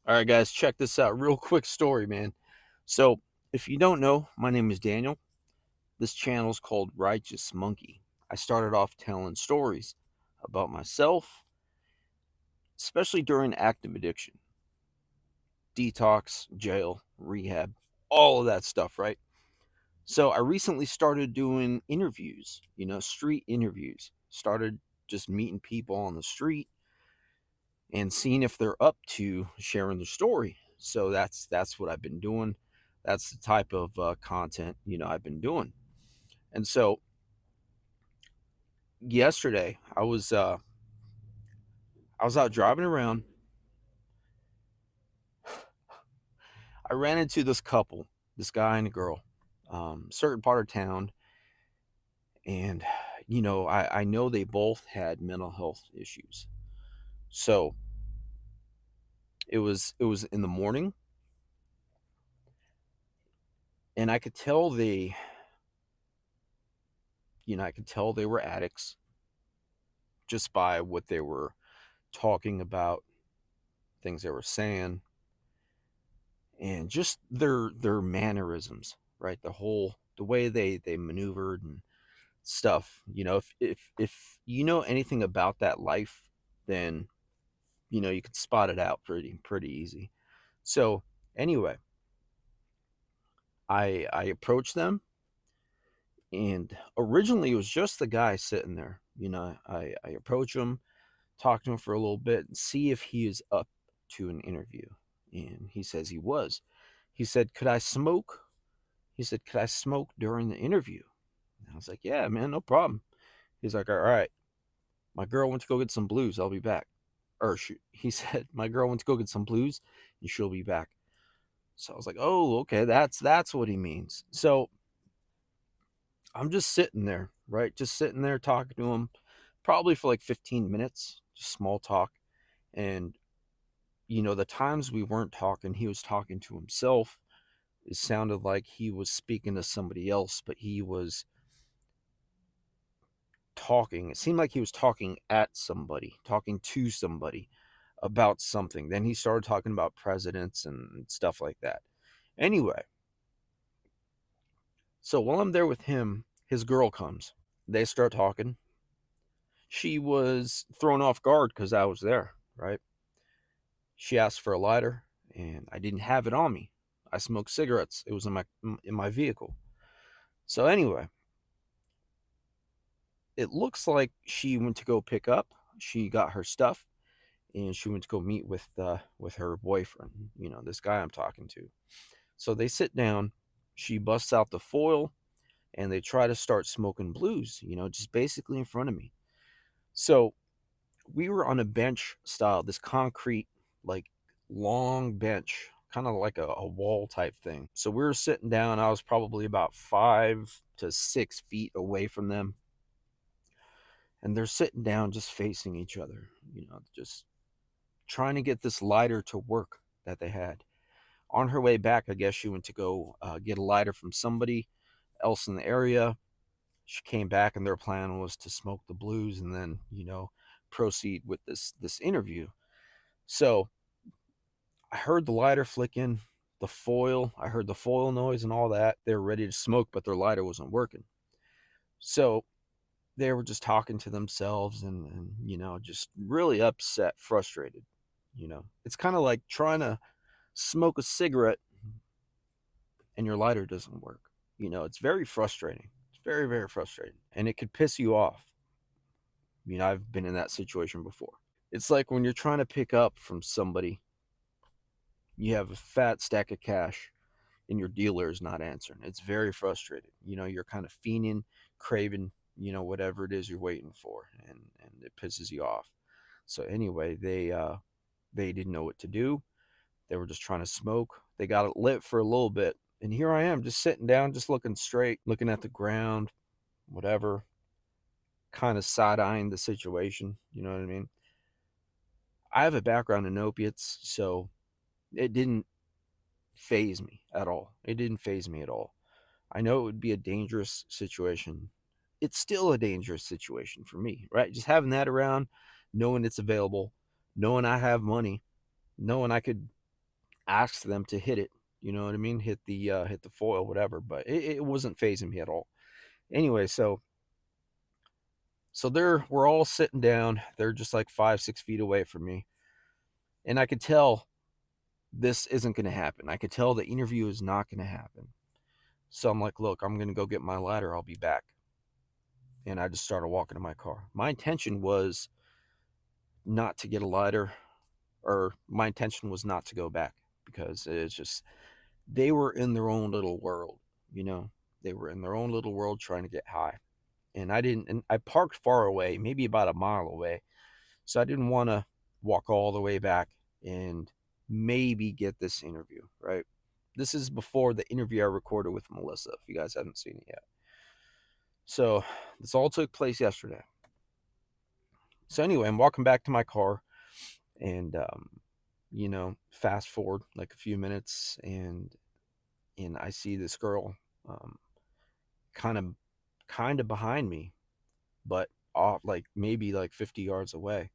All right, guys, check this out. Real quick story, man. So, if you don't know, my name is Daniel. This channel is called Righteous Monkey. I started off telling stories about myself, especially during active addiction, detox, jail, rehab, all of that stuff, right? So, I recently started doing interviews, street interviews. Started just meeting people on the street and seeing if they're up to sharing their story. So that's what I've been doing. That's the type of content I've been doing. And so yesterday I was out driving around. I ran into this couple, this guy and a girl, certain part of town, and I know they both had mental health issues. So it was in the morning, and I could tell they were addicts just by what they were talking about, things they were saying, and just their mannerisms, right? The way they maneuvered and stuff. If you know anything about that life, then you can spot it out pretty easy. So anyway, I approached them, and originally it was just the guy sitting there. I approach him, talk to him for a little bit, and see if he is up to an interview. And he says he was. He said, "Could I smoke?" He said, "Could I smoke during the interview?" And I was like, "Yeah, man, no problem." He's like, "All right, my girl went to go get some blues. I'll be back." Or shoot, he said, "My girl went to go get some blues and she'll be back." So I was like, "Oh, okay, that's what he means." So I'm just sitting there, right? Just sitting there talking to him, probably for like 15 minutes, just small talk. And the times we weren't talking, he was talking to himself. It sounded like he was speaking to somebody else, but he was talking. It seemed like he was talking at somebody, talking to somebody about something. Then he started talking about presidents and stuff like that. Anyway, so while I'm there with him, his girl comes. They start talking. She was thrown off guard because I was there, right? She asked for a lighter, and I didn't have it on me. I smoked cigarettes. It was in my vehicle. So anyway, it looks like she went to go pick up. She got her stuff, and she went to go meet with her boyfriend. This guy I'm talking to. So they sit down. She busts out the foil, and they try to start smoking blues. Just basically in front of me. So we were on a bench style, this concrete, like long bench, kind of like a wall type thing. So we were sitting down. I was probably about 5 to 6 feet away from them, and they're sitting down, just facing each other. Just trying to get this lighter to work that they had. On her way back, I guess she went to go get a lighter from somebody else in the area. She came back, and their plan was to smoke the blues and then, proceed with this interview. So I heard the lighter flicking, the foil. I heard the foil noise and all that. They were ready to smoke, but their lighter wasn't working. So they were just talking to themselves and just really upset, frustrated. It's kind of like trying to smoke a cigarette and your lighter doesn't work. It's very frustrating. It's very, very frustrating. And it could piss you off. I've been in that situation before. It's like when you're trying to pick up from somebody, you have a fat stack of cash and your dealer is not answering. It's very frustrating. You're kind of fiending, craving, whatever it is you're waiting for, and it pisses you off. So anyway, they didn't know what to do. They were just trying to smoke. They got it lit for a little bit. And here I am, just sitting down, just looking straight, looking at the ground, whatever, kind of side eyeing the situation. You know what I mean? I have a background in opiates, so it didn't phase me at all. It didn't phase me at all. I know it would be a dangerous situation. It's still a dangerous situation for me, right? Just having that around, knowing it's available, knowing I have money, knowing I could asked them to hit it. You know what I mean? Hit the foil, whatever. But it wasn't phasing me at all. Anyway, so we're all sitting down. They're just like 5, 6 feet away from me, and I could tell this isn't going to happen. I could tell the interview is not going to happen. So I'm like, look, I'm going to go get my ladder. I'll be back. And I just started walking to my car. My intention was not to get a ladder, or my intention was not to go back, because it's just, they were in their own little world, you know. They were in their own little world trying to get high. And I parked far away, maybe about a mile away. So I didn't want to walk all the way back and maybe get this interview, right? This is before the interview I recorded with Melissa, if you guys haven't seen it yet. So this all took place yesterday. So anyway, I'm walking back to my car, and fast forward like a few minutes, and I see this girl, um, kind of behind me, but off like maybe like 50 yards away.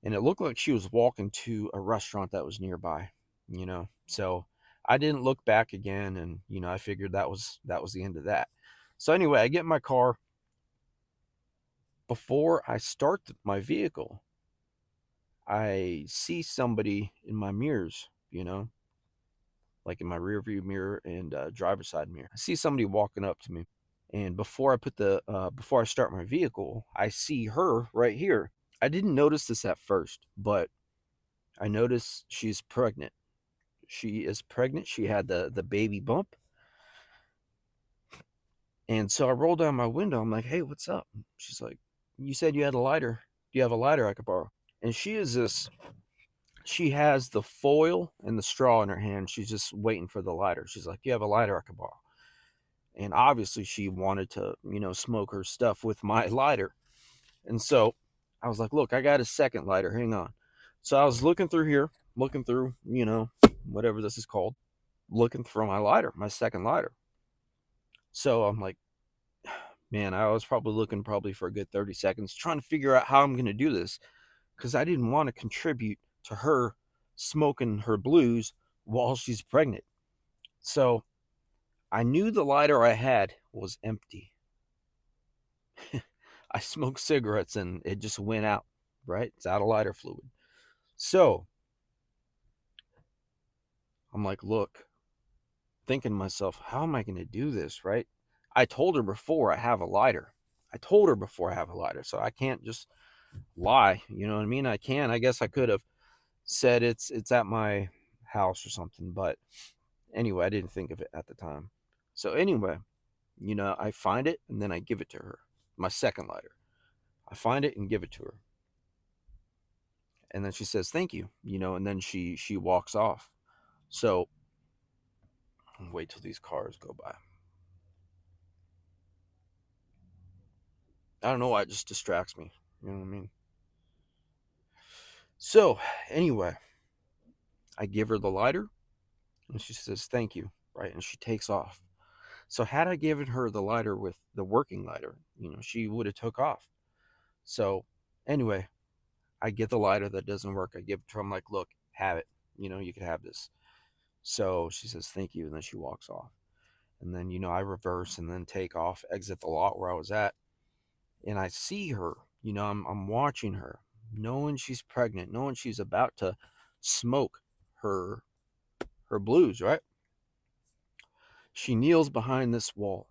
And it looked like she was walking to a restaurant that was nearby, you know. So I didn't look back again, and I figured that was the end of that. So anyway, I get in my car. Before I start my vehicle, I see somebody in my mirrors, like in my rear view mirror and driver's side mirror. I see somebody walking up to me. And before I start my vehicle, I see her right here. I didn't notice this at first, but I noticed she's pregnant. She is pregnant. She had the baby bump. And so I roll down my window. I'm like, "Hey, what's up?" She's like, "You said you had a lighter. Do you have a lighter I could borrow?" And she has the foil and the straw in her hand. She's just waiting for the lighter. She's like, "You have a lighter I could borrow?" And obviously she wanted to, smoke her stuff with my lighter. And so I was like, "Look, I got a second lighter. Hang on." So I was looking through here, looking through, whatever this is called, looking for my lighter, my second lighter. So I'm like, man, I was probably looking for a good 30 seconds trying to figure out how I'm going to do this, because I didn't want to contribute to her smoking her blues while she's pregnant. So I knew the lighter I had was empty. I smoked cigarettes and it just went out, right? It's out of lighter fluid. So I'm like, look, thinking to myself, how am I going to do this, right? I told her before I have a lighter. So I can't just lie. You know what I mean? I guess I could have said it's at my house or something, but anyway, I didn't think of it at the time. So anyway, I find it and then I give it to her. My second lighter. I find it and give it to her. And then she says, "Thank you," and then she walks off. So wait till these cars go by. I don't know why it just distracts me. You know what I mean? So anyway, I give her the lighter and she says, "Thank you," right? And she takes off. So had I given her the lighter with the working lighter, she would have took off. So anyway, I get the lighter that doesn't work. I give it to her. I'm like, "Look, have it. You can have this." So she says, "Thank you," and then she walks off. And then, I reverse and then take off, exit the lot where I was at. And I see her, I'm watching her, knowing she's pregnant, knowing she's about to smoke her blues, right? She kneels behind this wall.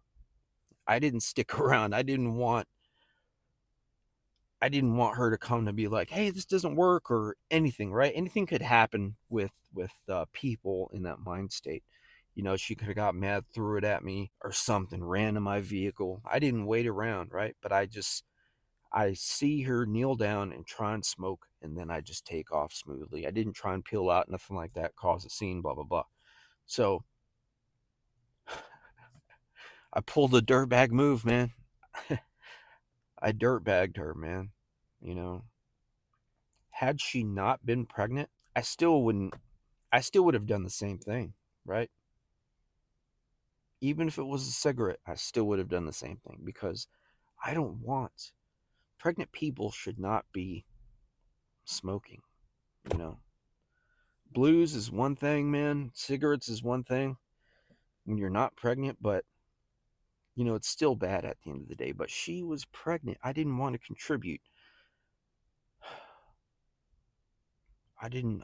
I didn't stick around. I didn't want her to come to be like, "Hey, this doesn't work," or anything, right? Anything could happen with people in that mind state. She could have got mad, threw it at me, or something, ran to my vehicle. I didn't wait around, right? But I see her kneel down and try and smoke, and then I just take off smoothly. I didn't try and peel out, nothing like that, cause a scene, blah blah blah. So I pulled a dirtbag move, man. I dirtbagged her, man. You know, had she not been pregnant, I still wouldn't. I still would have done the same thing, right? Even if it was a cigarette, I still would have done the same thing, because I don't want, pregnant people should not be smoking, you know. Blues is one thing, man. Cigarettes is one thing when you're not pregnant, but it's still bad at the end of the day. But she was pregnant. I didn't want to contribute. I didn't.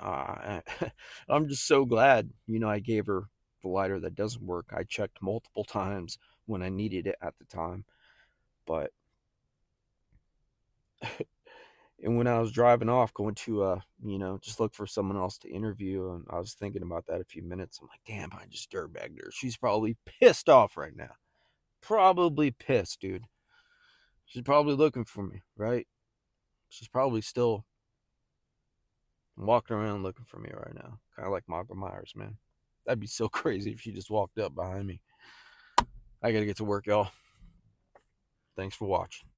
I'm just so glad, I gave her the lighter that doesn't work. I checked multiple times when I needed it at the time. But, and when I was driving off, going to, just look for someone else to interview, and I was thinking about that a few minutes. I'm like, damn, I just dirtbagged her. She's probably pissed off right now. Probably pissed, dude. She's probably looking for me, right? She's probably still walking around looking for me right now. Kind of like Michael Myers, man. That'd be so crazy if she just walked up behind me. I gotta get to work, y'all. Thanks for watching.